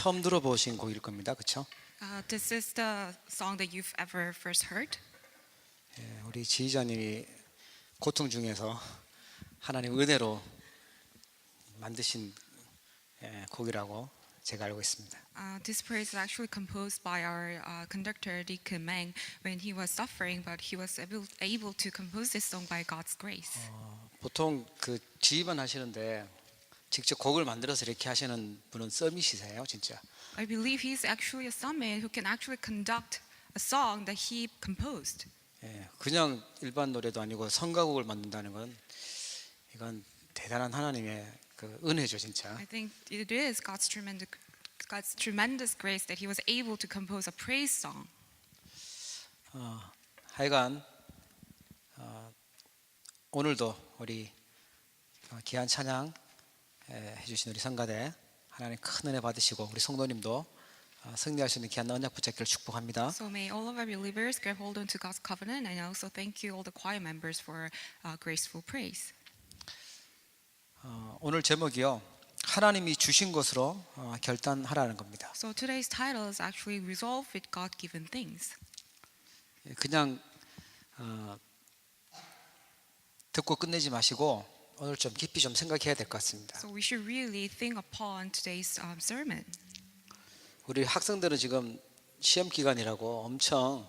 처음 들어보신 곡일 겁니다. 그렇죠? This is the song that you've ever first heard. 우리 지휘자님이 고통 중에서 하나님 은혜로 만드신 곡이라고 제가 알고 있습니다. This praise is actually composed by our conductor Deacon Meng when he was suffering, but he was able to compose this song by God's grace. 보통 그 지휘만 하시는데 직접 곡을 만들어서 이렇게 하시는 분은 썸이시세요, 진짜. I believe he's actually a summit who can actually conduct a song that he composed. 그냥 일반 노래도 아니고 성가곡을 만든다는 건 이건 대단한 하나님의 그 은혜죠, 진짜. I think it is God's tremendous grace that he was able to compose a praise song. 하여간 오늘도 우리 귀한 찬양 해주신 우리 성가대 하나님 큰 은혜 받으시고 우리 성도님도 승리할 수 있는 귀한 언약 붙잡기를 축복합니다. So may all of our believers grab hold onto God's covenant, and also thank you all the choir members for graceful praise. 오늘 제목이요, 하나님이 주신 것으로 결단하라는 겁니다. So today's title is actually Resolve with God-given things. 그냥 듣고 끝내지 마시고 오늘 좀 깊이 좀 생각해야 될 것 같습니다. So we should really think upon today's sermon. 우리 학생들은 지금 시험 기간이라고 엄청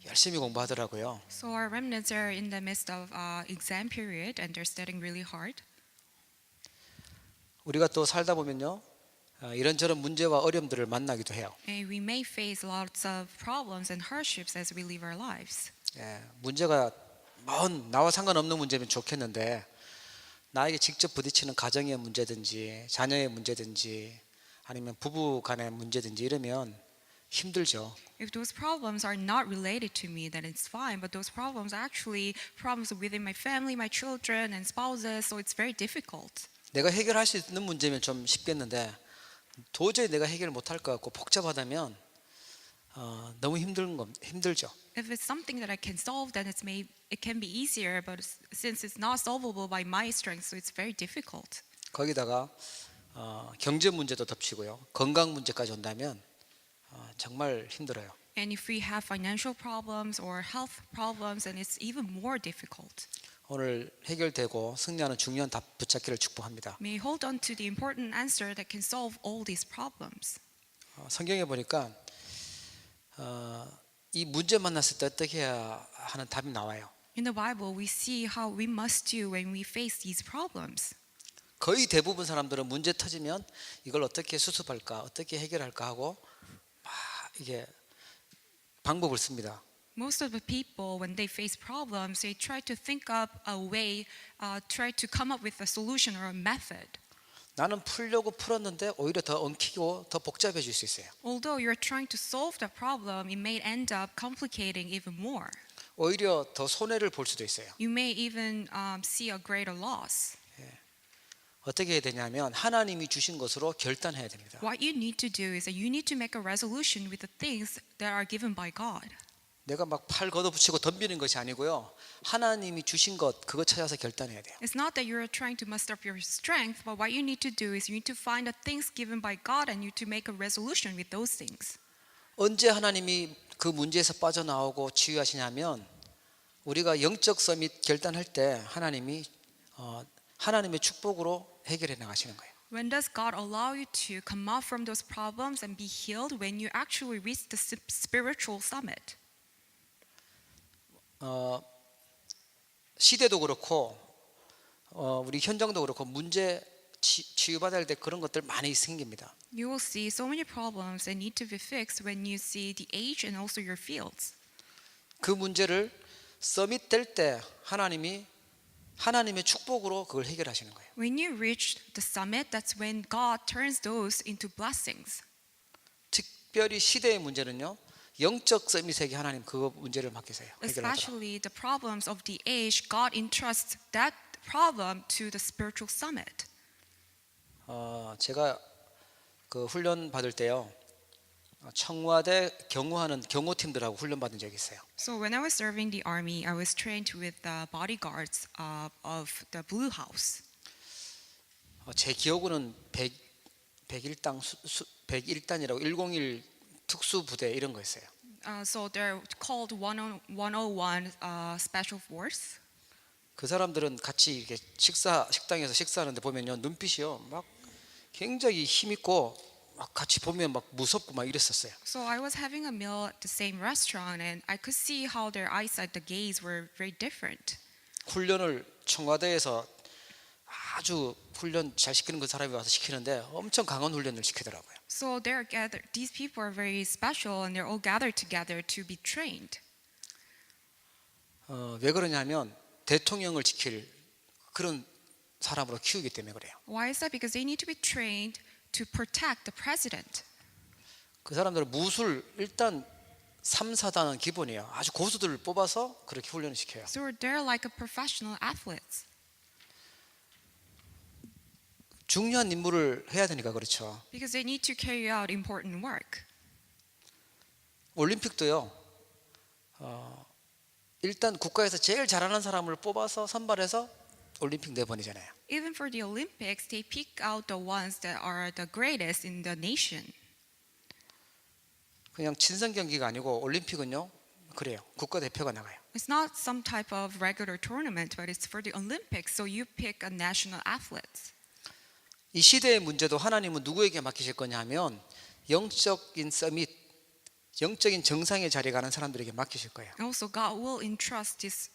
열심히 공부하더라고요. So our remnants are in the midst of exam period, and they're studying really hard. 우리가 또 살다 보면요, 이런저런 문제와 어려움들을 만나기도 해요. And we may face lots of problems and hardships as we live our lives. 문제가 나와 상관없는 문제면 좋겠는데 나에게 직접 부딪히는 가정의 문제든지 자녀의 문제든지 아니면 부부 간의 문제든지 이러면 힘들죠. If those problems are not related to me, then it's fine. But those problems are actually problems within my family, my children, and spouses. So it's very difficult. 내가 해결할 수 있는 문제면 좀 쉽겠는데 도저히 내가 해결 못할 것 같고 복잡하다면 너무 힘들죠. If it's something that I can solve, then it can be easier. But since it's not solvable by my strength, so it's very difficult. 거기다가 경제 문제도 덮치고요, 건강 문제까지 온다면 정말 힘들어요. And if we have financial problems or health problems, then it's even more difficult. 오늘 해결되고 승리하는 중요한 답 붙잡기를 축복합니다. May hold on to the important answer that can solve all these problems. 성경에 보니까 이 문제 만났을 때 어떻게 해야 하는 답이 나와요. In the Bible, we see how we must do when we face these problems. 거의 대부분 사람들은 문제 터지면 이걸 어떻게 수습할까, 어떻게 해결할까 하고 막 이게 방법을 씁니다. Most of the people, when they face problems, they try to think up a way, try to come up with a solution or a method. 나는 풀려고 풀었는데 오히려 더 엉키고 더 복잡해질 수 있어요. Although you're trying to solve the problem, it may end up complicating even more. 오히려 더 손해를 볼 수도 있어요. You may even see a greater loss. 어떻게 해야 되냐면 하나님이 주신 것으로 결단해야 됩니다. What you need to do is that you need to make a resolution with the things that are given by God. 내가 막 팔 걷어붙이고 덤비는 것이 아니고요, 하나님이 주신 것 그거 찾아서 결단해야 돼요. It's not that you're trying to muster up your strength, but what you need to do is you need to find the things given by God and you to make a resolution with those things. 언제 하나님이 그 문제에서 빠져나오고 치유하시냐면 우리가 영적 서밋 결단할 때 하나님이 하나님의 축복으로 해결해 나가시는 거예요. When does God allow you to come out from those problems and be healed? When you actually reach the spiritual summit. 시대도 그렇고 우리 현장도 그렇고 문제 치유받아야 될 때 그런 것들 많이 생깁니다. You will see so many problems that need to be fixed when you see the age and also your fields. 그 문제를 서밋 될 때 하나님의 축복으로 그걸 해결하시는 거예요. When you reach the summit, that's when God turns those into blessings. 특별히 시대의 문제는요, 영적 서밋에게 하나님 그 문제를 맡기세요. 해결하더라. Especially the problems of the age, God entrusts that problem to the spiritual summit. 제가 그 훈련 받을 때요, 청와대 경호하는 경호팀들하고 훈련 받은 적이 있어요. So when I was serving the army, I was trained with the bodyguards of the Blue House. 제 기억으로는 100일당 101단이라고 101 특수부대 이런 거 있어요. So they're called 101 Special Force. 그 사람들은 같이 이렇게 식당에서 식사하는데 보면요, 눈빛이요 막 굉장히 힘 있고 막 같이 보면 막 무섭고 막 이랬었어요. So I was having a meal at the same restaurant, and I could see how their eyesight, the gaze, were very different. 훈련을 청와대에서 아주 훈련 잘 시키는 그 사람이 와서 시키는데 엄청 강한 훈련을 시키더라고요. So they're gathered. These people are very special, and they're all gathered together to be trained. 왜 그러냐면 대통령을 지킬 그런 사람으로 키우기 때문에 그래요. Why is that? Because they need to be trained to protect the president. 그 사람들은 무술 일단 3, 4단은 기본이에요. 아주 고수들을 뽑아서 그렇게 훈련을 시켜요. So they're like a professional athletes. 중요한 임무를 해야 되니까 그렇죠. Because they need to carry out important work. 올림픽도요. 일단 국가에서 제일 잘하는 사람을 뽑아서 선발해서 올림픽 내보내잖아요. Even for the Olympics, they pick out the ones that are the greatest in the nation. 그냥 친선 경기가 아니고 올림픽은요. 그래요. 국가 대표가 나가요. It's not some type of regular tournament, but it's for the Olympics. So you pick a national athlete. 이 시대의 문제도 하나님은 누구에게 맡기실 거냐 하면 영적인 서밋, 영적인 정상의 자리에 가는 사람들에게 맡기실 거예요. Also, God will entrust these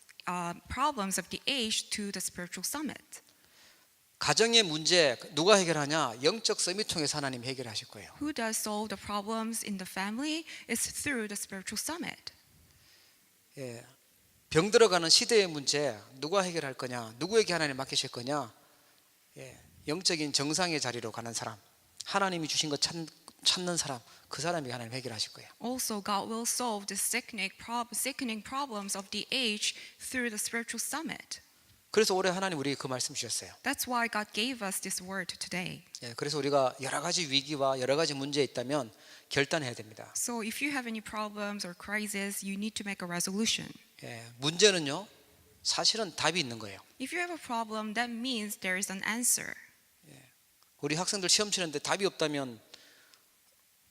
problems of the age to the spiritual summit. 가정의 문제 누가 해결하냐? 영적 서밋 통해서 하나님 해결하실 거예요. Who does solve the problems in the family is through the spiritual summit. 예, 병 들어가는 시대의 문제 누가 해결할 거냐? 누구에게 하나님 맡기실 거냐? 예, 영적인 정상의 자리로 가는 사람, 하나님이 주신 것 찾는 사람, 그 사람이 하나님 해결하실 거예요. Also, God will solve the sickening problems of the age through the spiritual summit. 그래서 올해 하나님 우리에게 그 말씀 주셨어요. That's why God gave us this word today. 예, 그래서 우리가 여러 가지 위기와 여러 가지 문제 있다면 결단해야 됩니다. So if you have any problems or crises, you need to make a resolution. 예, 문제는요, 사실은 답이 있는 거예요. If you have a problem, that means there is an answer. 우리 학생들 시험 치는데 답이 없다면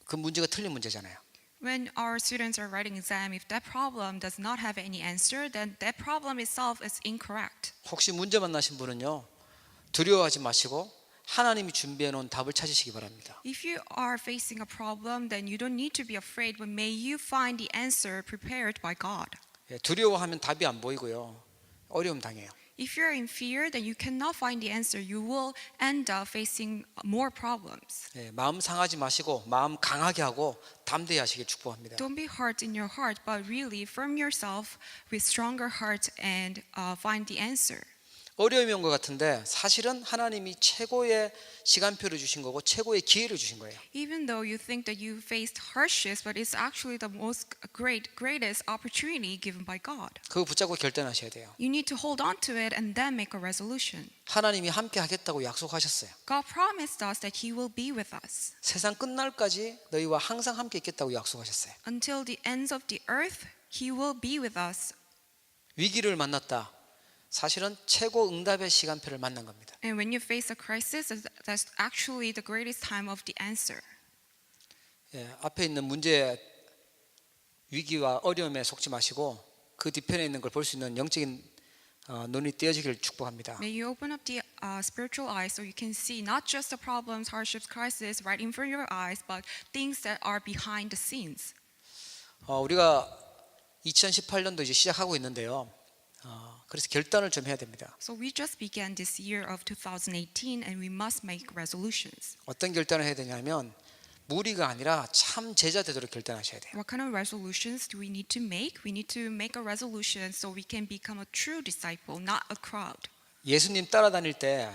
그 문제가 틀린 문제잖아요. When our students are writing exam, if that problem does not have any answer, then that problem itself is incorrect. 혹시 문제 만나신 분은요, 두려워하지 마시고 하나님이 준비해 놓은 답을 찾으시기 바랍니다. If you are facing a problem, then you don't need to be afraid, but may you find the answer prepared by God. 예, 두려워하면 답이 안 보이고요, 어려움 당해요. If you're in fear, then you cannot find the answer. You will end up facing more problems. 예, 마음 상하지 마시고 마음 강하게 하고 담대히 하시길 축복합니다. Don't be hurt in your heart, but really firm yourself with stronger heart and find the answer. 어려움이 온 것 같은데 사실은 하나님이 최고의 시간표를 주신 거고 최고의 기회를 주신 거예요. Even though you think that you faced hardships, but it's actually the greatest opportunity given by God. 그거 붙잡고 결단하셔야 돼요. You need to hold on to it and then make a resolution. 하나님이 함께 하겠다고 약속하셨어요. God promised us that He will be with us. 세상 끝날까지 너희와 항상 함께 있겠다고 약속하셨어요. Until the ends of the earth, He will be with us. 위기를 만났다. 사실은 최고 응답의 시간표를 만난 겁니다. And when you face a crisis, that's actually the greatest time of the answer. 예, 앞에 있는 문제, 위기와 어려움에 속지 마시고 그 뒤편에 있는 걸 볼 수 있는 영적인 눈이 띄어지기를 축복합니다. May you open up the spiritual eyes so you can see not just the problems, hardships, crises right in front of your eyes, but things that are behind the scenes. 우리가 2018년도 이제 시작하고 있는데요. 그래서 결단을 좀 해야 됩니다. So we just began this year of 2018 and we must make resolutions. 어떤 결단을 해야 되냐면 무리가 아니라 참 제자 되도록 결단하셔야 돼요. What kind of resolutions do we need to make? We need to make a resolution so we can become a true disciple, not a crowd. 예수님 따라다닐 때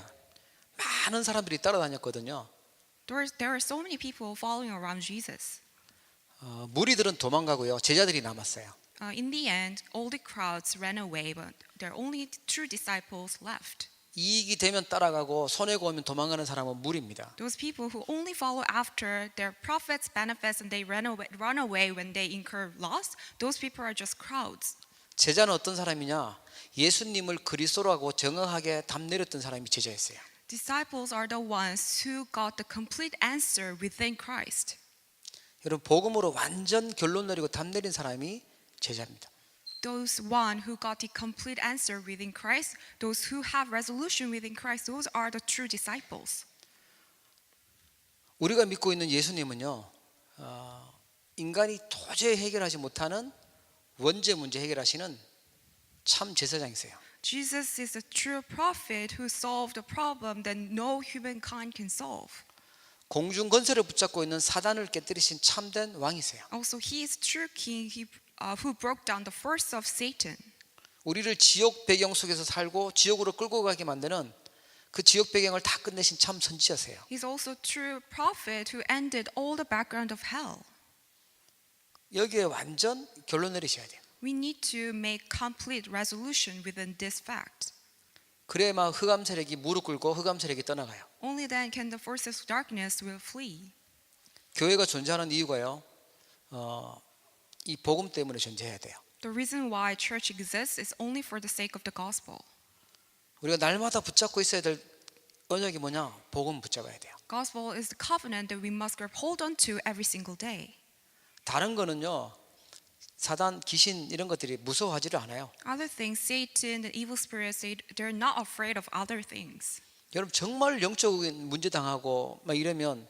많은 사람들이 따라다녔거든요. There are so many people following around Jesus. 무리들은 도망가고요. 제자들이 남았어요. In the end, all the crowds ran away, but there are only true disciples left. 이익이 되면 따라가고 손해가 오면 도망가는 사람은 무리입니다. Those people who only follow after their profits, benefits, and they run away when they incur loss, those people are just crowds. 제자는 어떤 사람이냐? 예수님을 그리스도라고 정확하게 답 내렸던 사람이 제자였어요. Disciples are the ones who got the complete answer within Christ. 여러분 복음으로 완전 결론 내리고 답 내린 사람이 제자입니다. Those one who got the complete answer within Christ, those who have resolution within Christ, those are the true disciples. 우리가 믿고 있는 예수님은요, 인간이 도저히 해결하지 못하는 원죄 문제 해결하시는 참 제사장이세요. Jesus is a true prophet who solved a problem that no humankind can solve. 공중 권세를 붙잡고 있는 사단을 깨뜨리신 참된 왕이세요. Also, he is true king who broke down the force of Satan. 우리를 지옥 배경 속에서 살고 지옥으로 끌고 가게 만드는 그 지옥 배경을 다 끝내신 참 선지자세요. He's also true prophet who ended all the background of hell. 여기에 완전 결론 내리셔야 돼요. We need to make complete resolution within this fact. 그래야만 흑암 세력이 무릎 꿇고 흑암 세력이 떠나가요. Only then can the forces of darkness will flee. 교회가 존재하는 이유가요, 이 복음 때문에 존재해야 돼요. The reason why church exists is only for the sake of the gospel. 우리가 날마다 붙잡고 있어야 될 언약이 뭐냐? 복음 붙잡아야 돼요. Gospel is the covenant that we must grab hold on to every single day. 다른 거는요, 사단, 귀신 이런 것들이 무서워하지를 않아요. Other things, Satan, the evil spirits, they're not afraid of other things. 여러분 정말 영적인 문제 당하고 막 이러면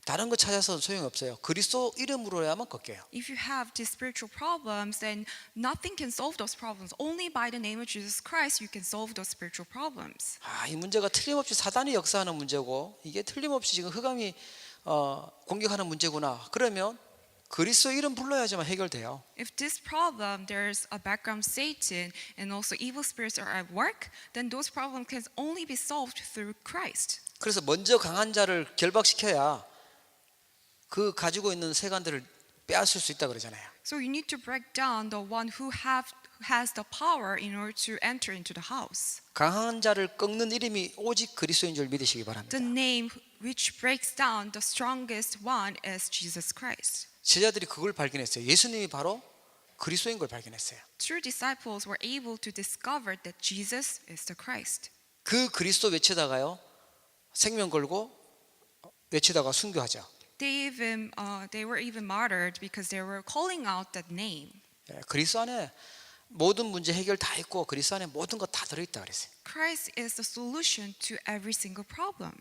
다른 거 찾아서 소용이 없어요. 그리스도 이름으로야만 걷게요. If you have these spiritual problems, then nothing can solve those problems. Only by the name of Jesus Christ you can solve those spiritual problems. 이 문제가 틀림없이 사단이 역사하는 문제고 이게 틀림없이 지금 흑암이 공격하는 문제구나. 그러면 그리스도 이름 불러야지만 해결돼요. If this problem, there's a background Satan and also evil spirits are at work, then those problems can only be solved through Christ. 그래서 먼저 강한 자를 결박시켜야 그 가지고 있는 세간들을 빼앗을 수 있다 그러잖아요. So you need to break down the one who has the power in order to enter into the house. 강한 자를 꺾는 이름이 오직 그리스도인 줄 믿으시기 바랍니다. The name which breaks down the strongest one is Jesus Christ. 제자들이 그걸 발견했어요. 예수님이 바로 그리스도인 걸 발견했어요. True disciples were able to discover that Jesus is the Christ. 그 그리스도 외치다가요, 생명 걸고 외치다가 순교하죠. They were even martyred because they were calling out that name. 그리스도 안에 모든 문제 해결 다 있고 그리스도 안에 모든 거 다 들어있다 그랬어요. Christ is the solution to every single problem.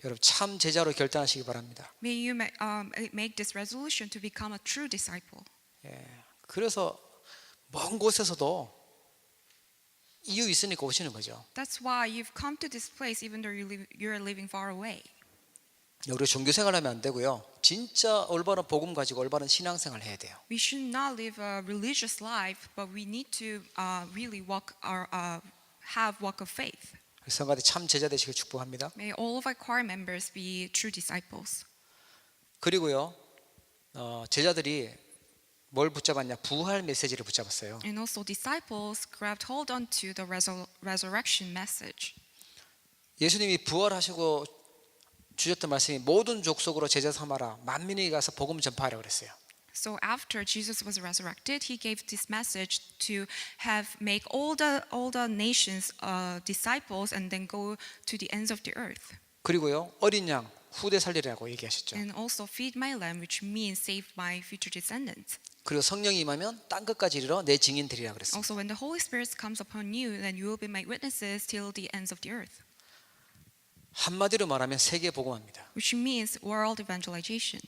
여러분 참 제자로 결단하시기 바랍니다. May you make this resolution to become a true disciple. 그래서 먼 곳에서도 이유 있으니까 오시는 거죠. That's why you've come to this place even though you're living far away. 우리 종교 생활하면 안 되고요. 진짜 올바른 복음 가지고 올바른 신앙생활 해야 돼요. We should not live a religious life, but we need to really have walk of faith. 성가대 참 제자 되시길 축복합니다. May all of our choir members be true disciples. 그리고요, 제자들이 뭘 붙잡았냐? 부활 메시지를 붙잡았어요. And also disciples grabbed hold onto the resurrection message. 예수님이 부활하시고 주셨던 말씀이 모든 족속으로 제자 삼아라. 만민에게 가서 복음 전파하라 그랬어요. So after Jesus was resurrected, he gave this message to make all the nations disciples and then go to the ends of the earth. 그리고요, 어린 양 후대 살리라고 얘기하셨죠. And also feed my lamb, which means save my future descendants. 그리고 성령이 임하면 땅 끝까지 이르러 내 증인 되리라 그랬습니다. Also, when the Holy Spirit comes upon you, then you will be my witnesses till the ends of the earth. 한마디로 말하면 세계 복음합니다. Which means world evangelization.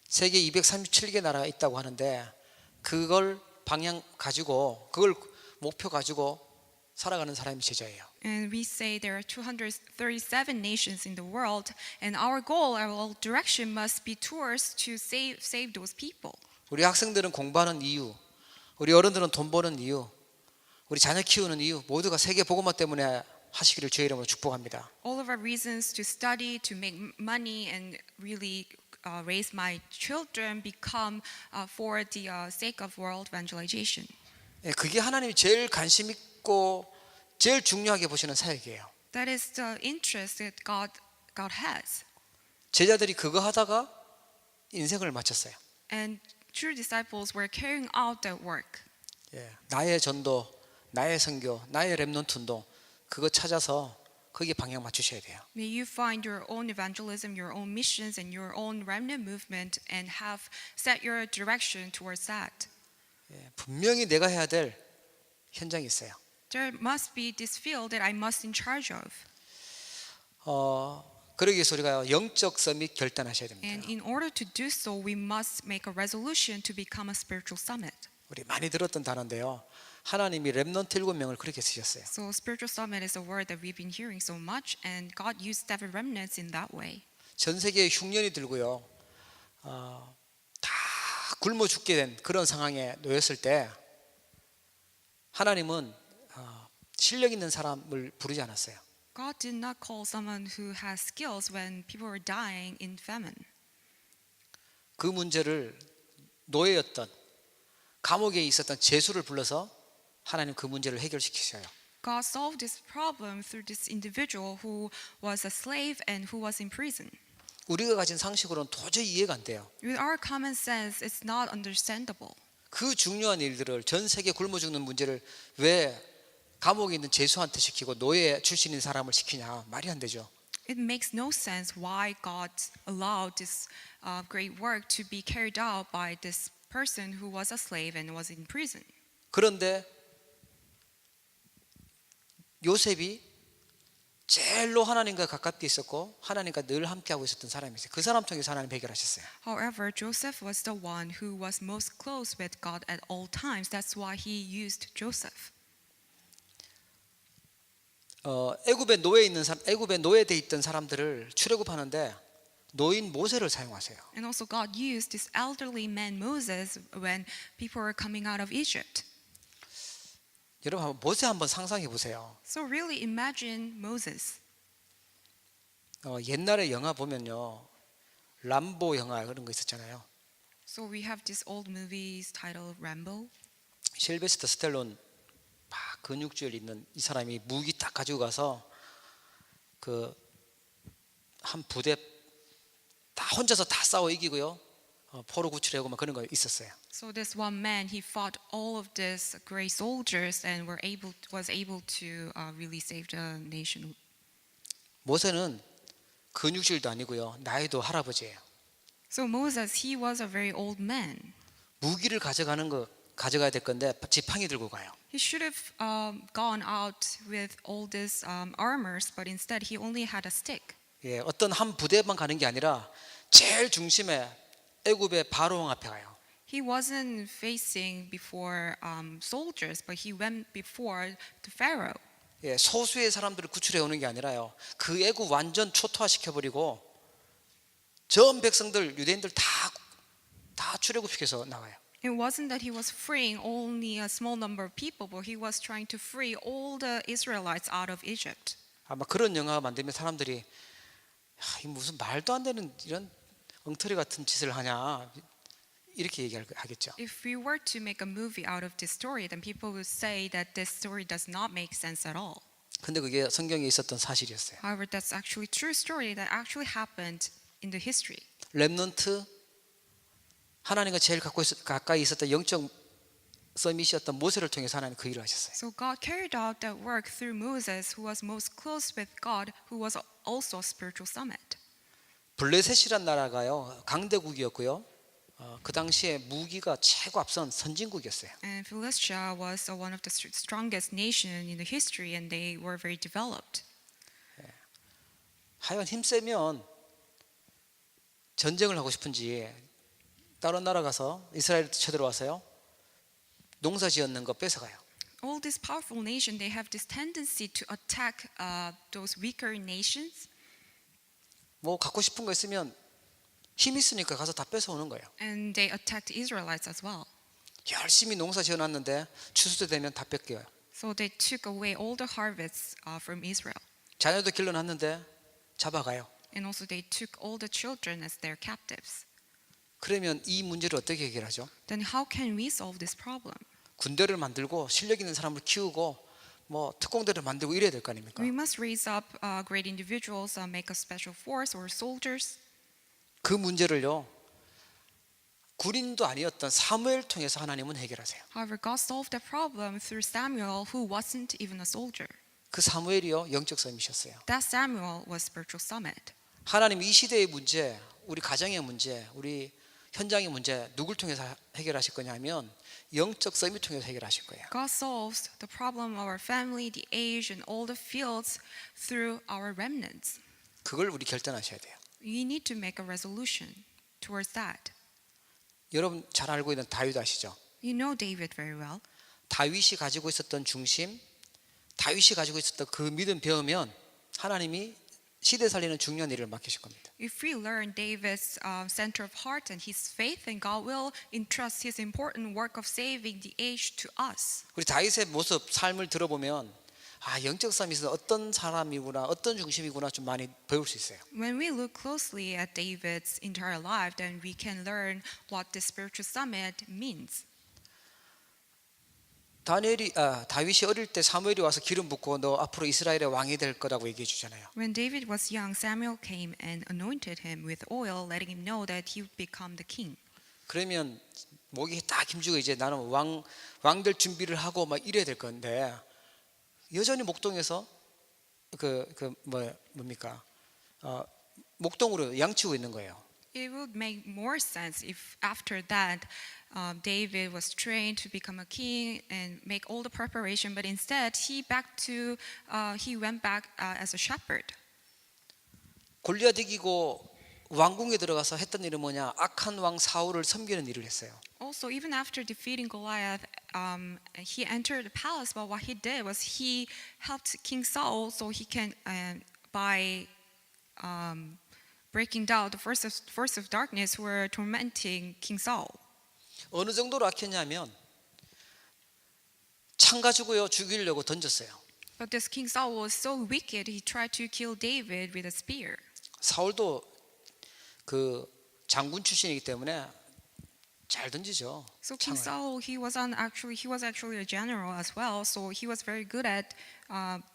세계 237개 나라가 있다고 하는데 그걸 방향 가지고 그걸 목표 가지고 살아가는 사람이 제자예요. And we say there are 237 nations in the world, and our goal, our direction must be towards to save those people. 우리 학생들은 공부하는 이유, 우리 어른들은 돈 버는 이유, 우리 자녀 키우는 이유 모두가 세계 복음화 때문에 하시기를 주의 이름으로 축복합니다. All of our reasons to study, to make money, and really raise my children become for the sake of world evangelization. 그게 하나님이 제일 관심 있고 제일 중요하게 보시는 사역이에요. That is the interest that God has. 제자들이 그거 하다가 인생을 마쳤어요. And true disciples were carrying out that work. 나의 전도, 나의 선교, 나의 렘넌트 운동 그거 찾아서 거기에 방향 맞추셔야 돼요. May you find your own evangelism, your own missions, and your own remnant movement and have set your direction towards that. 예, 분명히 내가 해야 될 현장이 있어요. There must be this field that I must in charge of. 그러기 위해서 우리가 영적 서밋 결단하셔야 됩니다. And in order to do so, we must make a resolution to become a spiritual summit. 우리 많이 들었던 단어인데요. 하나님이 렘넌트 7명을 그렇게 쓰셨어요. So spiritual summit is a word that we've been hearing so much, and God used 7 remnants in that way. 전 세계에 흉년이 들고요. 다 굶어 죽게 된 그런 상황에 놓였을 때 하나님은 실력 있는 사람을 부르지 않았어요. God did not call someone who has skills when people were dying in famine. 그 문제를 노예였던 감옥에 있었던 제수를 불러서 하나님 그 문제를 해결시키셔요. God solved this problem through this individual who was a slave and who was in prison. 우리가 가진 상식으로는 도저히 이해가 안 돼요. With our common sense, it's not understandable. 그 중요한 일들을 전 세계 굶어 죽는 문제를 왜 감옥에 있는 제수한테 시키고 노예 출신인 사람을 시키냐 말이 안 되죠. It makes no sense why God allowed this great work to be carried out by this person who was a slave and was in prison. 그런데 요셉이 제일로 하나님과 가깝게 있었고 하나님과 늘 함께하고 있었던 사람이 있어요. 그 사람 통해서 하나님 해결하셨어요. However, Joseph was the one who was most close with God at all times. That's why he used Joseph. 애굽에 노예 있는 사람, 애굽에 노예돼 있던 사람들을 출애굽하는데 노인 모세를 사용하세요. And also God used this elderly man Moses when people were coming out of Egypt. 여러분 한번 모세 한번 상상해 보세요. So really imagine Moses. 옛날에 영화 보면요, 람보 영화 그런 거 있었잖아요. So we have this old movies titled Rambo. 실베스터 스텔론 막 근육질 있는 이 사람이 무기 딱 가지고 가서 그 한 부대 다 혼자서 다 싸워 이기고요. 포로 구출하고 막 그런 거 있었어요. So this one man, he fought all of these great soldiers and was able to really save the nation. 모세는 근육질도 아니고요, 나이도 할아버지예요. So Moses, he was a very old man. 무기를 가져가야 될 건데 지팡이 들고 가요. He should have gone out with all these armors, but instead he only had a stick. 예, 어떤 한 부대만 가는 게 아니라 제일 중심에 애굽의 바로왕 앞에 가요. He wasn't facing before soldiers, but he went before the Pharaoh. 예, 소수의 사람들을 구출해 오는 게 아니라요, 그 애굽 완전 초토화시켜 버리고 전 백성들 유대인들 다 출애굽시켜서 나와요. It wasn't that he was freeing only a small number of people, but he was trying to free all the Israelites out of Egypt. 아마 그런 영화 만들면 사람들이 이 무슨 말도 안 되는 이런 엉터리 같은 짓을 하냐 이렇게 얘기하겠죠. If we were to make a movie out of this story, then people would say that this story does not make sense at all. 근데 그게 성경에 있었던 사실이었어요. However, that's actually a true story that actually happened in the history. 렘넌트, 하나님과 제일 가까이 있었던 영적 서밋이었던 모세를 통해서 하나님 그 일을 하셨어요. So God carried out that work through Moses, who was most close with God, who was also a spiritual summit. 블레셋이란 나라가요, 강대국이었고요. 그 당시에 무기가 최고 앞선 선진국이었어요. And Philistia was one of the strongest nations in the history, and they were very developed. 하여간 힘세면 전쟁을 하고 싶은지 다른 나라 가서 이스라엘 쳐들어와서요, 농사 지었는 거 뺏어가요. All these powerful nations, they have this tendency to attack those weaker nations. 뭐 갖고 싶은 거 있으면 힘 있으니까 가서 다 뺏어오는 거예요. And they attacked Israelites as well. 열심히 농사 지어놨는데 추수 때 되면 다 뺏겨요. So they took away all the harvests from Israel. 자녀도 길러놨는데 잡아가요. And also they took all the children as their captives. 그러면 이 문제를 어떻게 해결하죠? Then how can we solve this problem? 군대를 만들고 실력 있는 사람을 키우고 뭐 특공대를 만들고 이래야 될 거 아닙니까? We must raise up great individuals, make a special force or soldiers. 그 문제를요, 군인도 아니었던 사무엘 통해서 하나님은 해결하세요. However, God solved that problem through Samuel, who wasn't even a soldier. 그 사무엘이요 영적 싸움이셨어요. That Samuel was spiritual summit. 하나님 이 시대의 문제, 우리 가정의 문제, 우리 현장의 문제 누굴 통해서 해결하실 거냐면 영적 썸을 통해서 해결하실 거예요. God solves the problem of our family, the age, and all the fields through our remnants. 그걸 우리 결단하셔야 돼요. You need to make a resolution towards that. 여러분 잘 알고 있는 다윗 아시죠? You know David very well. 다윗이 가지고 있었던 중심, 다윗이 가지고 있었던 그 믿음 배우면 하나님이 시대 살리는 중요한 일을 맡기실 겁니다. If we learn David's center of heart and his faith, then God will entrust his important work of saving the age to us. 우리 다윗의 모습, 삶을 들어보면 아 영적 싸움이 있어서 어떤 사람이구나, 어떤 중심이구나 좀 많이 배울 수 있어요. When we look closely at David's entire life, then we can learn what the spiritual summit means. 다윗이 어릴 때 사무엘이 와서 기름 붓고 너 앞으로 이스라엘의 왕이 될 거라고 얘기해 주잖아요. When David was young, Samuel came and anointed him with oil, letting him know that he would become the king. 그러면 목이 딱 힘주고 이제 나는 왕될 준비를 하고 막 이래야 될 건데 여전히 목동에서 뭡니까 목동으로 양치고 있는 거예요. It would make more sense if after that David was trained to become a king and make all the preparation, but instead he went back as a shepherd. 골리앗 이기고 왕궁에 들어가서 했던 일은 뭐냐? 악한 왕 사울을 섬기는 일을 했어요. Also, even after defeating Goliath, he entered the palace. But what he did was he helped King Saul so he can by breaking down the force of darkness who were tormenting King Saul. 어느 정도로 악했냐면 창 가지고요 죽이려고 던졌어요. But this King Saul was so wicked, he tried to kill David with a spear. 사울도 그 장군 출신이기 때문에 잘 던지죠. So King 창을. Saul, he was actually a general as well. So he was very good at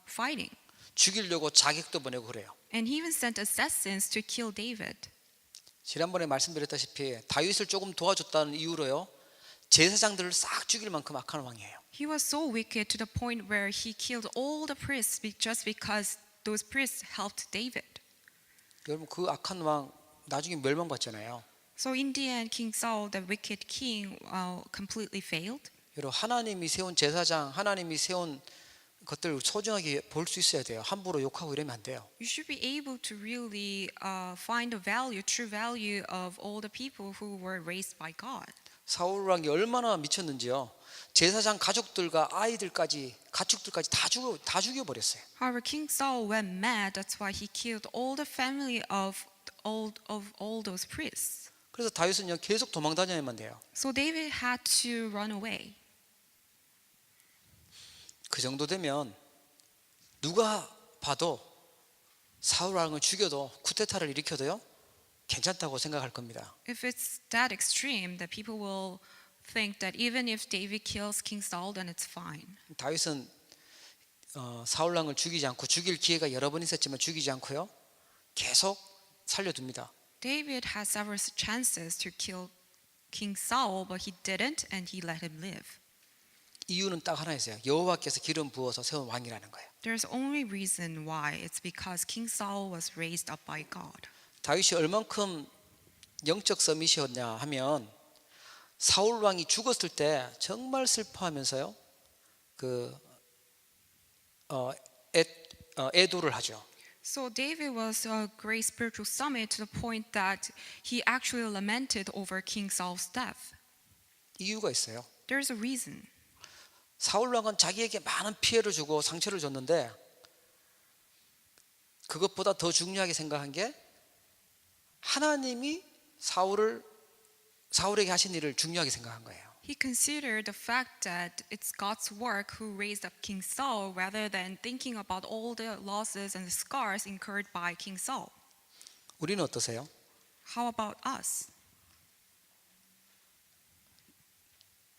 fighting. 죽이려고 자객도 보내고 그래요. And he even sent assassins to kill David. 지난번에 말씀드렸다시피 다윗을 조금 도와줬다는 이유로요 제사장들을 싹 죽일 만큼 악한 왕이에요. He was so wicked to the point where he killed all the priests just because those priests helped David. 여러분 그 악한 왕 나중에 멸망받잖아요. So in the end, King Saul, the wicked king, completely failed. 여러분 하나님이 세운 제사장, 하나님이 세운 것들 소중하게 볼 수 있어야 돼요. 함부로 욕하고 이러면 안 돼요. You should be able to really find the value, true value of all the people who were raised by God. 사울 왕이 얼마나 미쳤는지요. 제사장 가족들과 아이들까지 가축들까지 다 죽여버렸어요. However, King Saul went mad. That's why he killed all the family of all those priests. 그래서 다윗은 계속 도망 다녀야만 돼요. So David had to run away. 그 정도 되면 누가 봐도 사울 왕을 죽여도 쿠데타를 일으켜도요 괜찮다고 생각할 겁니다. If it's that extreme, that people will think that even if David kills King Saul, then it's fine. 다윗은 사울 왕을 죽이지 않고 죽일 기회가 여러 번 있었지만 죽이지 않고요 계속 살려둡니다. David had several chances to kill King Saul, but he didn't, and he let him live. 이유는 딱 하나 있어요. 여호와께서 기름 부어서 세운 왕이라는 거예요. There's only reason why. It's because King Saul was raised up by God. 다윗이 얼만큼 영적 서밋이었냐 하면 사울 왕이 죽었을 때 정말 슬퍼하면서요 애도를 하죠. So David was a great spiritual summit to the point that he actually lamented over King Saul's death. 이유가 있어요. There's a reason. 사울 왕은 자기에게 많은 피해를 주고 상처를 줬는데 그것보다 더 중요하게 생각한 게 하나님이 사울에게 하신 일을 중요하게 생각한 거예요. He considered the fact that it's God's work who raised up King Saul rather than thinking about all the losses and the scars incurred by King Saul. 우리는 어떠세요? How about us?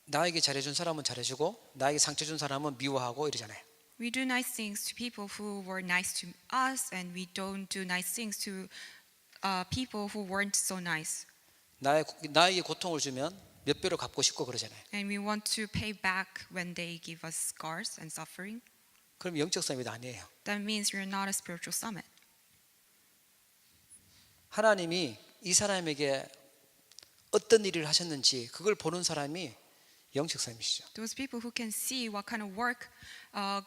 나에게 잘해준 사람은 잘해주고 나에게 상처 준 사람은 미워하고 이러잖아요. We do nice things to people who were nice to us, and we don't do nice things to people who weren't so nice. 나에게 고통을 주면 몇 배로 갚고 싶고 그러잖아요. And we want to pay back when they give us scars and suffering. 그럼 영적 서밋 아니에요. that means you're not a spiritual summit. 하나님이 이 사람에게 어떤 일을 하셨는지 그걸 보는 사람이 영적 서밋이죠. Those people who can see what kind of work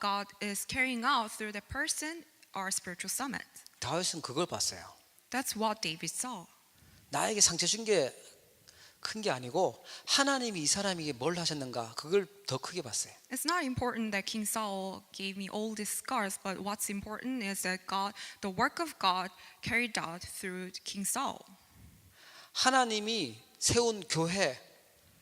God is carrying out through the person are spiritual summit. 다윗은 그걸 봤어요. That's what David saw. 나에게 상처 준 게 큰 게 아니고 하나님이 이 사람에게 뭘 하셨는가 그걸 더 크게 봤어요. It's not important that King Saul gave me all these scars, but what's important is that the work of God carried out through King Saul. 하나님이 세운 교회,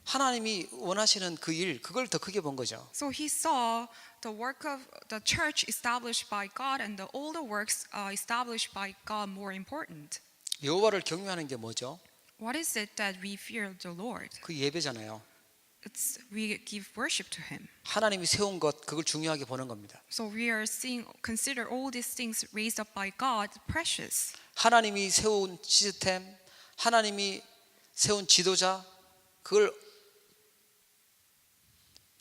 하나님이 원하시는 그 일, 그걸 더 크게 본 거죠. So he saw the work of the church established by God and all the works established by God more important. 여호와를 경외하는 게 뭐죠? What is it that we fear the Lord? 그 예배잖아요. It's we give worship to Him. 하나님이 세운 것, 그걸 중요하게 보는 겁니다. So we are consider all these things raised up by God precious. 하나님이 세운 시스템, 하나님이 세운 지도자, 그걸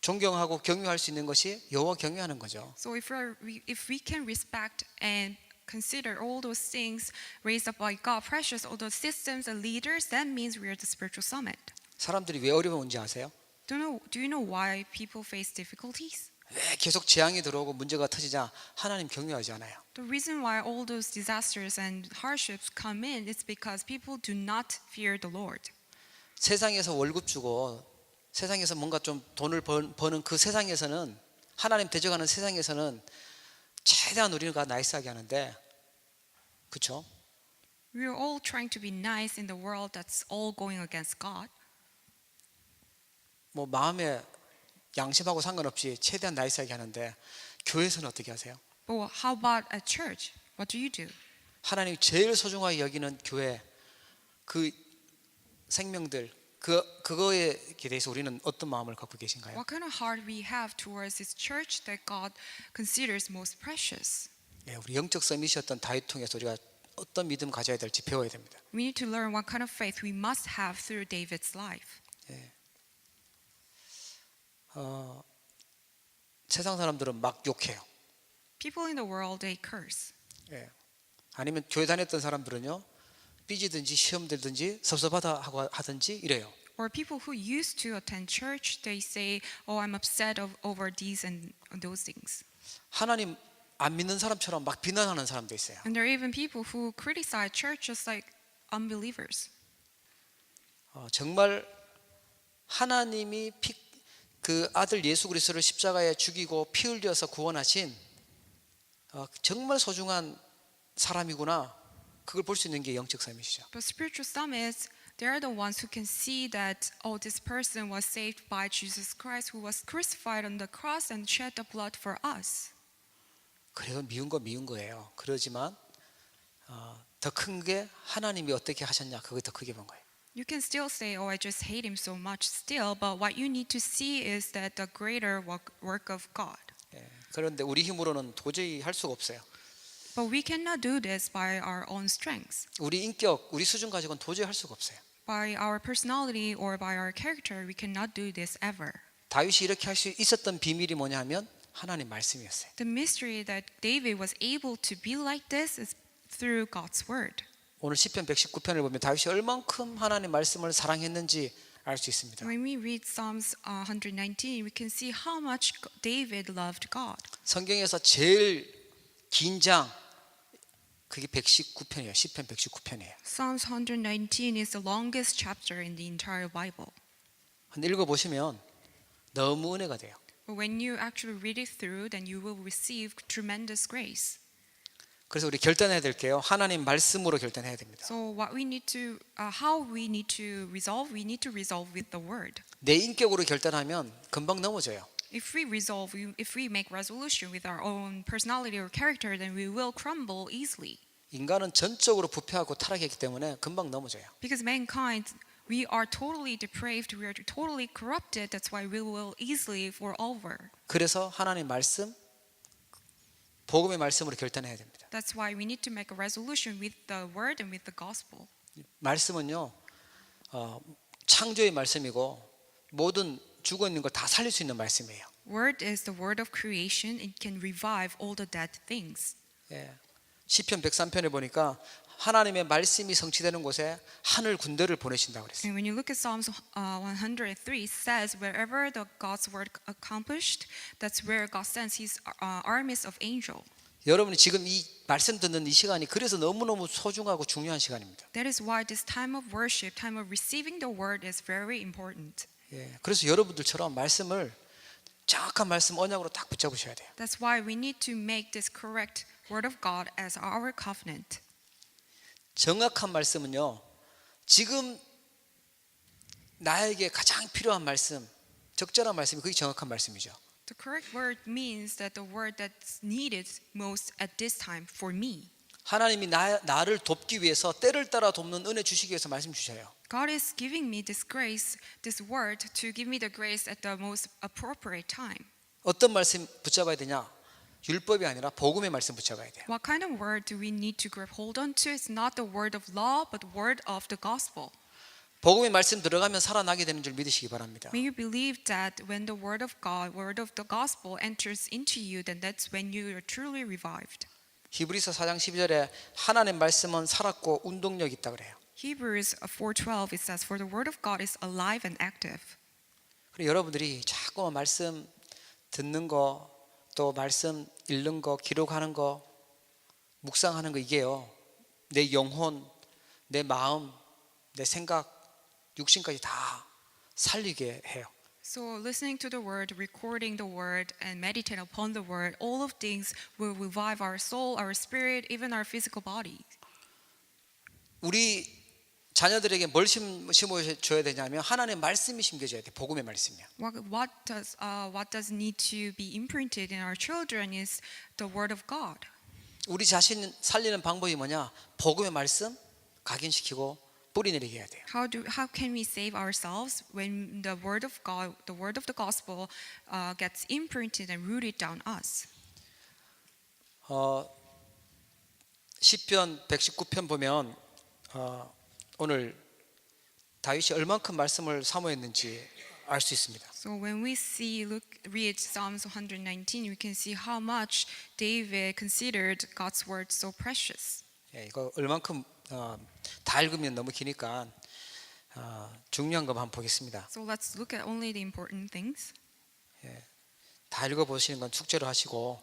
존경하고 경외할 수 있는 것이 여호와 경외하는 거죠. So if we can respect and consider all those things raised up by God precious, all those systems and leaders, that means we are the spiritual summit. 사람들이 왜 어려움이 온지 아세요? Do you know why people face difficulties? 왜 계속 재앙이 들어오고 문제가 터지자 하나님 경외하지 않아요? The reason why all those disasters and hardships come in is because people do not fear the Lord. 세상에서 월급 주고 세상에서 뭔가 좀 돈을 버는 그 세상에서는 하나님 대적하는 세상에서는 최대한 우리가 나이스하게 하는데 그렇죠? We are all trying to be nice in the world that's all going against God. 뭐 마음에 양심하고 상관없이 최대한 나이스하게 하는데 교회에서는 어떻게 하세요? But how about at church? What do you do? 하나님이 제일 소중하게 여기는 교회 그 생명들 그거에 대해서 우리는 어떤 마음을 갖고 계신가요? What kind of heart we have towards this church that God considers most precious? 예, 우리 영적 서밋이었던 다윗 통해서 우리가 어떤 믿음 가져야 될지 배워야 됩니다. We need to learn what kind of faith we must have through David's life. 예. 세상 사람들은 막 욕해요. People in the world, they curse. 예. 아니면 교회 다녔던 사람들은요 삐지든지 시험 들든지 섭섭하다 하고 하든지 이래요. Or people who used to attend church, they say, "Oh, I'm upset over these and those things." 하나님 안 믿는 사람처럼 막 비난하는 사람도 있어요. And there are even people who criticize church just like unbelievers. 정말 하나님이 그 아들 예수 그리스도를 십자가에 죽이고 피 흘려서 구원하신 정말 소중한 사람이구나. 그걸 볼 수 있는 게 영적 삶이시죠. But spiritual summits, they are the ones who can see that, oh, this person was saved by Jesus Christ, who was crucified on the cross and shed the blood for us. 그래요, 미운 거 미운 거예요. 그러지만 더 큰 게 하나님이 어떻게 하셨냐, 그게 더 크게 본 거예요. You can still say, oh, I just hate him so much still, but what you need to see is that the greater work of God. 예, 그런데 우리 힘으로는 도저히 할 수가 없어요. But we cannot do this by our own strengths. 우리 인격, 우리 수준 가지고는 도저히 할 수가 없어요. By our personality or by our character, we cannot do this ever. 다윗이 이렇게 할 수 있었던 비밀이 뭐냐면 하나님 말씀이었어요. The mystery that David was able to be like this is through God's word. 오늘 시편 119편을 보면 다윗이 얼만큼 하나님 말씀을 사랑했는지 알 수 있습니다. When we read Psalms 119, we can see how much David loved God. 성경에서 제일 긴 장 그게 119편이에요. 시편 119편이에요. Psalms 119 is the longest chapter in the entire Bible. 근데 읽어 보시면 너무 은혜가 돼요. But when you actually read it through, then you will receive tremendous grace. 그래서 우리 결단해야 될게요. 하나님 말씀으로 결단해야 됩니다. So what we need to, how we need to resolve with the word. 내 인격으로 결단하면 금방 넘어져요. If we make resolution with our own personality or character, then we will crumble easily. 인간은 전적으로 부패하고 타락했기 때문에 금방 넘어져요. Because mankind, we are totally depraved, we are totally corrupted. That's why we will easily fall over. 그래서 하나님 말씀, 복음의 말씀으로 결단해야 됩니다. That's why we need to make a resolution with the word and with the gospel. 말씀은요, 창조의 말씀이고 모든 죽어 있는 걸 다 살릴 수 있는 말씀이에요. Word is the word of creation. It can revive all the dead things. 예. 시편 103편에 보니까 하나님의 말씀이 성취되는 곳에 하늘 군대를 보내신다고 그랬어요. And when you look at Psalms 103, it says, wherever the God's word accomplished, that's where God sends His armies of angels. 여러분이 지금 이 말씀 듣는 이 시간이 그래서 너무너무 소중하고 중요한 시간입니다. That is why this time of worship, time of receiving the word is very important. 예. 그래서 여러분들처럼 말씀을 정확한 말씀 언약으로 딱 붙잡으셔야 돼요. That's why we need to make this correct word of God as our covenant. 정확한 말씀은요, 지금 나에게 가장 필요한 말씀, 적절한 말씀이 그게 정확한 말씀이죠. The correct word means that the word that's needed most at this time for me. 하나님이 나를 돕기 위해서 때를 따라 돕는 은혜 주시기 위해서 말씀 주셔요. God is giving me this grace, this word to give me the grace at the most appropriate time. 어떤 말씀 붙잡아야 되냐? 율법이 아니라 복음의 말씀 붙잡아야 돼요. What kind of word do we need to grab hold on to? It's not the word of law, but the word of the gospel. 복음의 말씀 들어가면 살아나게 되는 줄 믿으시기 바랍니다. May you believe that when the word of God, word of the gospel enters into you, then that's when you are truly revived. 히브리서 4장 12절에 하나님의 말씀은 살았고 운동력 있다 그래요. Hebrews 4:12 it says, "For the word of God is alive and active." 그리고 여러분들이 자꾸만 말씀 듣는 거, 또 말씀 읽는 거, 기록하는 거, 묵상하는 거 이게요. 내 영혼, 내 마음, 내 생각, 육신까지 다 살리게 해요. So listening to the word, recording the word, and meditate upon the word, all of things will revive our soul, our spirit, even our physical body. 우리 자녀들에게 뭘 심어줘야 되냐면 하나님의 말씀이 심겨져야 돼. 복음의 말씀이요. What does need to be imprinted in our children is the word of God. 우리 자신 살리는 방법이 뭐냐? 복음의 말씀 각인시키고 뿌리 내리게 해야 돼요. How can we save ourselves when the word of God, the word of the gospel, gets imprinted and rooted down us? 시편 119편 보면 오늘 다윗이 얼만큼 말씀을 사모했는지 알 수 있습니다. So when we read Psalms 119, we can see how much David considered God's word so precious. 예, 이거 얼만큼 다 읽으면 너무 기니까 중요한 것만 한번 보겠습니다. So let's look at only the important things. 예, 다 읽어보시는 건 숙제로 하시고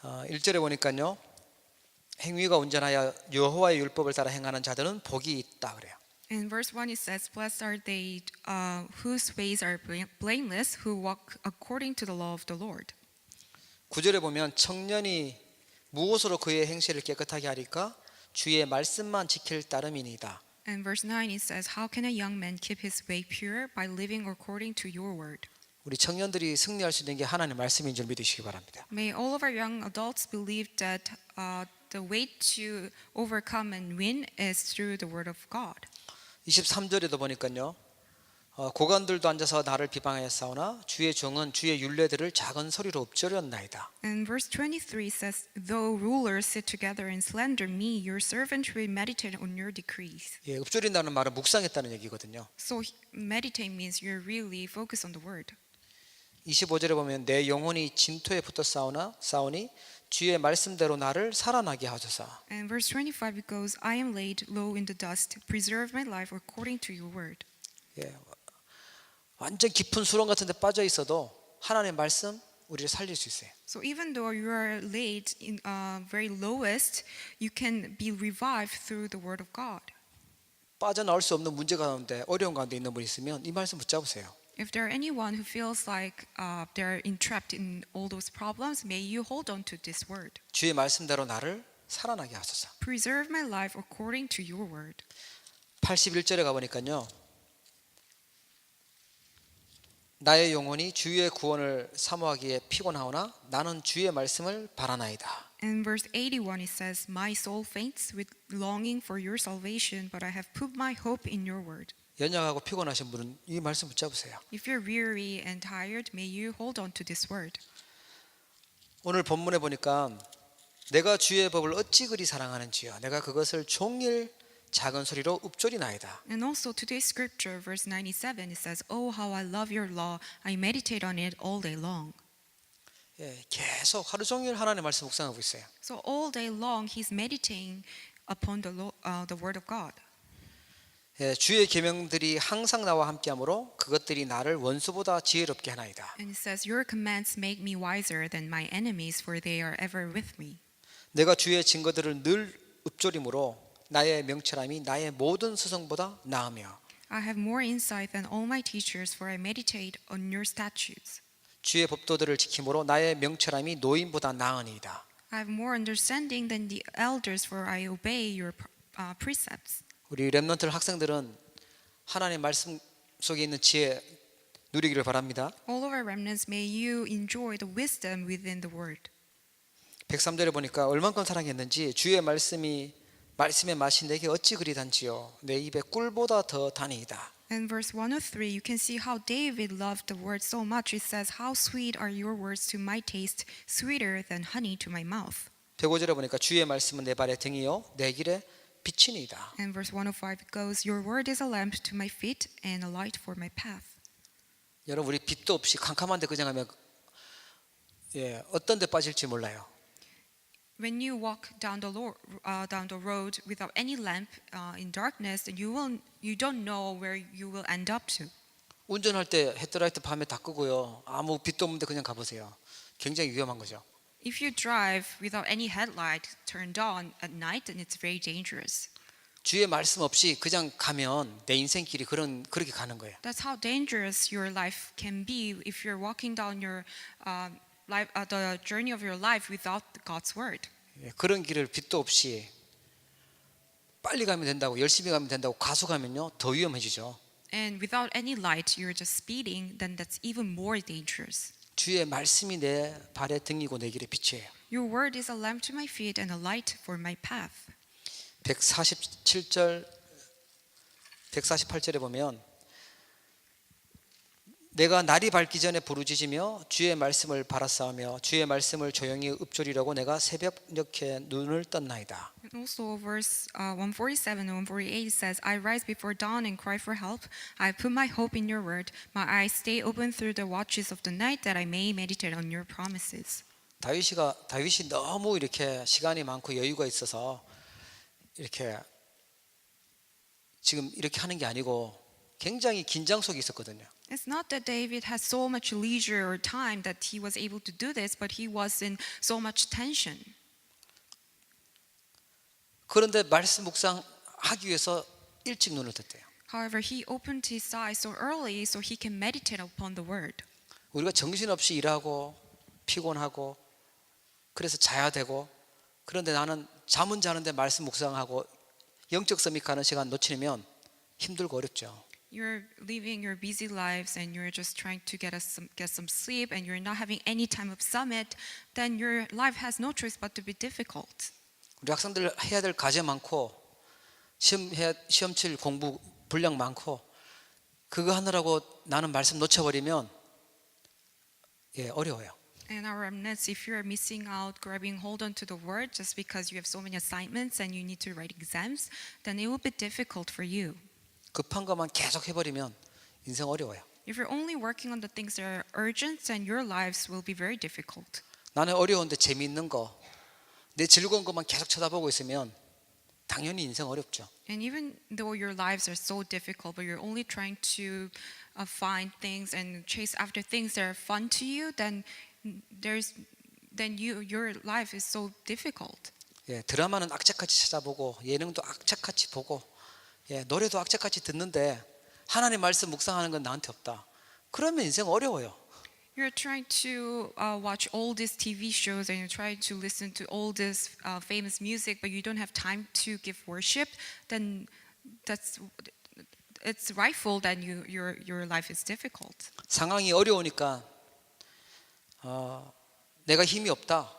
1절에 보니까요. 행위가 온전하여 여호와의 율법을 따라 행하는 자들은 복이 있다 그래요. In verse 1 it says, "Blessed are they whose ways are blameless, who walk according to the law of the Lord." 9절에 보면 청년이 무엇으로 그의 행실을 깨끗하게 하리까? 주의 말씀만 지킬 따름이니이다. And verse 9 it says, "How can a young man keep his way pure? By living according to your word." 우리 청년들이 승리할 수 있는 게 하나님의 말씀인 줄 믿으시기 바랍니다. May all of our young adults believe that the way to overcome and win is through the word of God. 23절에도 보니까요. 고관들도 앉아서 나를 비방하였사오나 주의 종은 주의 율례들을 작은 소리로 읊조렸나이다. And verse 23 says, "Though rulers sit together and slander me, your servant will meditate on your decrees." 예, 읊조린다는 말은 묵상했다는 얘기거든요. So meditate means you're really focused on the word. 25절에 보면 내 영혼이 진토에 붙어 싸우니 주의 말씀대로 나를 살아나게 하소서. And verse 25 it goes, "I am laid low in the dust. Preserve my life according to your word." 예, 완전 깊은 수렁 같은 데 빠져 있어도 하나님의 말씀 우리를 살릴 수 있어요. So even though you are laid in very lowest, you can be revived through the word of God. 빠져나올 수 없는 문제 가운데 어려운 가운데 있는 분이 있으면 이 말씀 붙잡으세요. If there anyone who feels like they're entrapped in all those problems, may you hold on to this word. 주의 말씀대로 나를 살아나게 하소서. Preserve my life according to your word. 81절에 가보니까요. 나의 영혼이 주의 구원을 사모하기에 피곤하오나 나는 주의 말씀을 바라나이다. In verse 81 it says, "My soul faints with longing for your salvation, but I have put my hope in your word." 연약하고 피곤하신 분은 이 말씀 붙잡으세요. If you're weary and tired, may you hold on to this word. 오늘 본문에 보니까 내가 주의 법을 어찌 그리 사랑하는지요. 내가 그것을 종일 작은 소리로 읊조리나이다. And also today's scripture, verse 97, it says, "Oh, how I love your law. I meditate on it all day long." 예, 계속 하루 종일 하나님의 말씀 묵상하고 있어요. So all day long he's meditating upon the word of God. 예, 주의 계명들이 항상 나와 함께하므로 그것들이 나를 원수보다 지혜롭게 하나이다. And it says, "Your commands make me wiser than my enemies, for they are ever with me." 내가 주의 증거들을 늘 읊조림으로 나의 명철함이 나의 모든 스승보다 나으며 I have more insight than all my teachers, for I meditate on your statutes. 주의 법도들을 지킴으로 나의 명철함이 노인보다 나으니이다. I have more understanding than the elders, for I obey your precepts. 우리 렘넌트 학생들은 하나님의 말씀 속에 있는 지혜 누리기를 바랍니다. All of our remnants, may you enjoy the wisdom within the word. 103절에 보니까 얼만큼 사랑했는지 주의 말씀의 맛이 내게 어찌 그리 단지요 내 입에 꿀보다 더 다니이다. In verse 103, you can see how David loved the word so much. It says, "How sweet are your words to my taste, sweeter than honey to my mouth." 105절에 보니까 주의 말씀은 내 발의 등이요 내 길에 빛이니이다. And verse 105 it goes, "Your word is a lamp to my feet and a light for my path." 여러분 우리 빛도 없이 캄캄한데 그냥 하면 어떤 데 빠질지 몰라요. When you walk down the road without any lamp in darkness, then you don't know where you will end up to. 운전할 때 헤드라이트 밤에 다 끄고요. 아무 빛도 없는데 그냥 가보세요. 굉장히 위험한 거죠. If you drive without any headlight turned on at night, then it's very dangerous. 주의 말씀 없이 그냥 가면 내 인생길이 그렇게 가는 거예요. That's how dangerous your life can be if you're walking down your the journey of your life without God's word. 그런 길을 빛도 없이 빨리 가면 된다고 열심히 가면 된다고 가속하면요 더 위험해지죠. And without any light, you're just speeding, then that's even more dangerous. 주의 말씀이 내 발의 등이고 내 길의 빛이에요. Your word is a lamp to my feet and a light for my path. 148절에 보면 내가 날이 밝기 전에 부르짖으며 주의 말씀을 바라싸우며 주의 말씀을 조용히 읊조리려고 내가 새벽녘에 눈을 떴나이다. And also verse 147 and 148 says, "I rise before dawn and cry for help. I put my hope in your word. My eyes stay open through the watches of the night that I may meditate on your promises." 다윗이 너무 이렇게 시간이 많고 여유가 있어서 이렇게 지금 이렇게 하는 게 아니고 굉장히 긴장 속에 있었거든요. It's not that David had so much leisure or time that he was able to do this, but he was in so much tension. 그런데 말씀 묵상하기 위해서 일찍 눈을 떴대요. However, he opened his eyes so early so he can meditate upon the word. 우리가 정신없이 일하고 피곤하고 그래서 자야 되고 그런데 나는 잠은 자는데 말씀 묵상하고 영적 서밋하는 시간 놓치면 힘들고 어렵죠. You're living your busy lives and you're just trying to get some sleep and you're not having any time of summit, then your life has no choice but to be difficult. 우리 학생들 해야 될 과제 많고 시험 칠 공부 분량 많고 그거 하느라고 나는 말씀 놓쳐버리면 어려워요. And our remnants, if you're missing out, grabbing hold onto the word just because you have so many assignments and you need to write exams, then it will be difficult for you. 급한 것만 계속 해버리면 인생 어려워요. If you're only working on the things that are urgent, then your lives will be very difficult. 나는 어려운데 재미있는 거, 내 즐거운 것만 계속 쳐다보고 있으면 당연히 인생 어렵죠. And even though your lives are so difficult, but you're only trying to find things and chase after things that are fun to you, then your life is so difficult. 드라마는 악착같이 찾아보고 예능도 악착같이 보고 노래도 악착같이 듣는데 하나님 말씀 묵상하는 건 나한테 없다. 그러면 인생 어려워요. You're trying to watch all these TV shows and you're trying to listen to all this famous music, but you don't have time to give worship. Then it's rightful that your life is difficult. 상황이 어려우니까 내가 힘이 없다.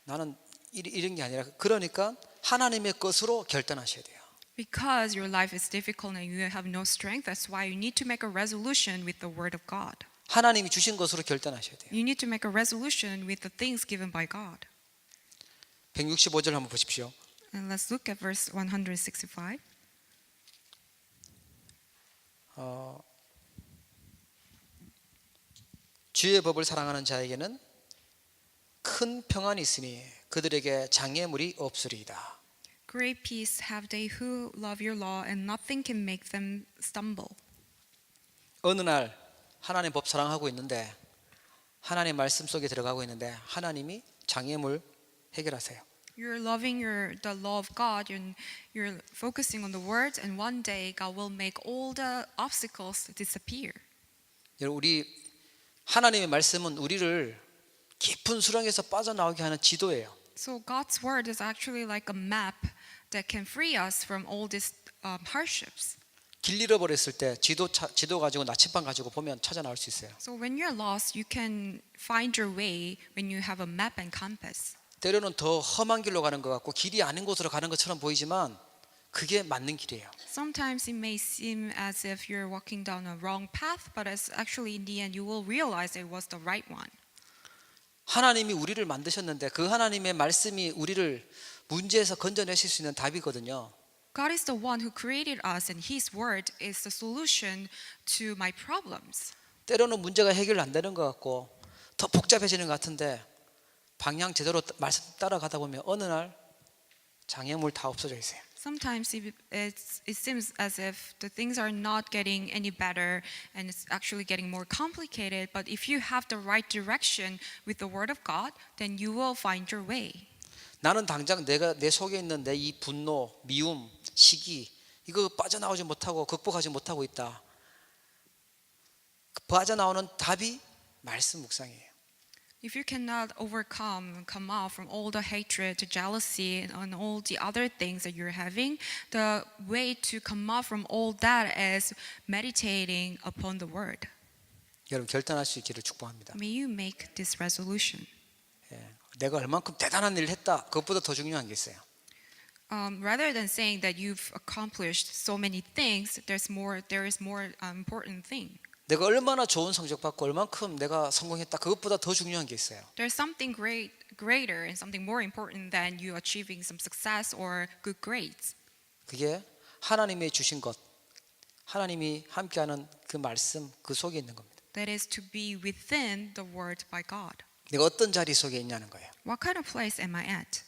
나는 이런 게 아니라 그러니까 하나님의 것으로 결단하셔야 돼요. Because your life is difficult and you have no strength, that's why you need to make a resolution with the word of God. 하나님이 주신 것으로 결단하셔야 돼요. You need to make a resolution with the things given by God. 165절 한번 보십시오. And let's look at verse 165. 주의 법을 사랑하는 자에게는 큰 평안이 있으니 그들에게 장애물이 없으리이다. Great peace have they who love your law, and nothing can make them stumble. 어느 날 하나님 법 사랑하고 있는데 하나님 말씀 속에 들어가고 있는데 하나님이 장애물 해결하세요. You're loving the law of God, you're focusing on the word, and one day God will make all the obstacles disappear. 여러분, 우리 하나님의 말씀은 우리를 깊은 수렁에서 빠져나오게 하는 지도예요. So God's word is actually like a map that can free us from all these hardships. 길 잃어버렸을 때 지도 가지고 나침반 가지고 보면 찾아 나올 수 있어요. So when you're lost, you can find your way when you have a map and compass. 때로는 더 험한 길로 가는 것 같고 길이 아닌 곳으로 가는 것처럼 보이지만 그게 맞는 길이에요. Sometimes it may seem as if you're walking down a wrong path, but it's actually in the end you will realize it was the right one. 하나님이 우리를 만드셨는데 그 하나님의 말씀이 우리를 문제에서 건져내실 수 있는 답이거든요. God is the one who created us, and His word is the solution to my problems. 때로는 문제가 해결 안 되는 것 같고 더 복잡해지는 것 같은데 방향 제대로 말씀 따라가다 보면 어느 날 장애물 다 없어져 있어요. Sometimes it seems as if the things are not getting any better and it's actually getting more complicated. But if you have the right direction with the Word of God, then you will find your way. 나는 당장 내 속에 있는 내 이 분노, 미움, 시기 이거 빠져나오지 못하고 극복하지 못하고 있다. 빠져나오는 답이 말씀 묵상이에요. If you cannot come out from all the hatred, the jealousy, and all the other things that you're having, the way to come out from all that is meditating upon the Word. 여러분 결단할 수 있기를 축복합니다. May you make this resolution. 내가 얼만큼 대단한 일을 했다. 그것보다 더 중요한 게 있어요. Rather than saying that you've accomplished so many things, there is more important thing. 내가 얼마나 좋은 성적 받고 얼만큼 내가 성공했다. 그것보다 더 중요한 게 있어요. There's something greater and something more important than you achieving some success or good grades. 그게 하나님이 주신 것, 하나님이 함께하는 그 말씀 그 속에 있는 겁니다. That is to be within the word by God. 내가 어떤 자리 속에 있냐는 거예요. What kind of place am I at?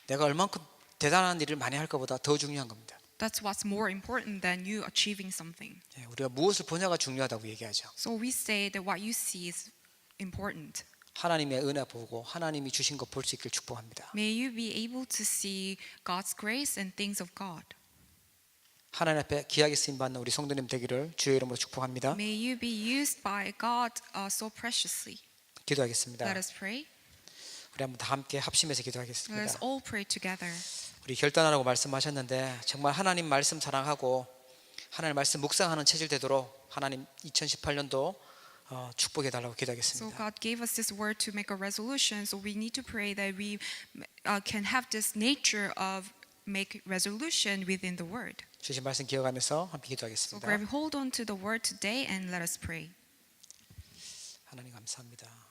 내가 얼만큼 대단한 일을 많이 할 것보다 더 중요한 겁니다. That's what's more important than you achieving something. 우리가 무엇을 보냐가 중요하다고 얘기하죠. So we say that what you see is important. 하나님의 은혜 보고 하나님이 주신 것 볼 수 있길 축복합니다. May you be able to see God's grace and things of God. 하나님 앞에 귀하게 쓰임 받는 우리 성도님 되기를 주의 이름으로 축복합니다. May you be used by God so preciously. 기도하겠습니다. Let us pray. 우리 한번 다 함께 합심해서 Let us 기도하겠습니다. all pray together. 우리 결단하라고 말씀하셨는데 정말 하나님 말씀 사랑하고 하나님 말씀 묵상하는 체질 되도록 하나님 2018년도 축복해 달라고 So 기도하겠습니다. God gave us this word to make a resolution. So we need to pray that we can have this nature of make resolution within the word. 주신 말씀 기억하면서 함께 So 기도하겠습니다. grab hold on to the word today and let us pray. 하나님 감사합니다.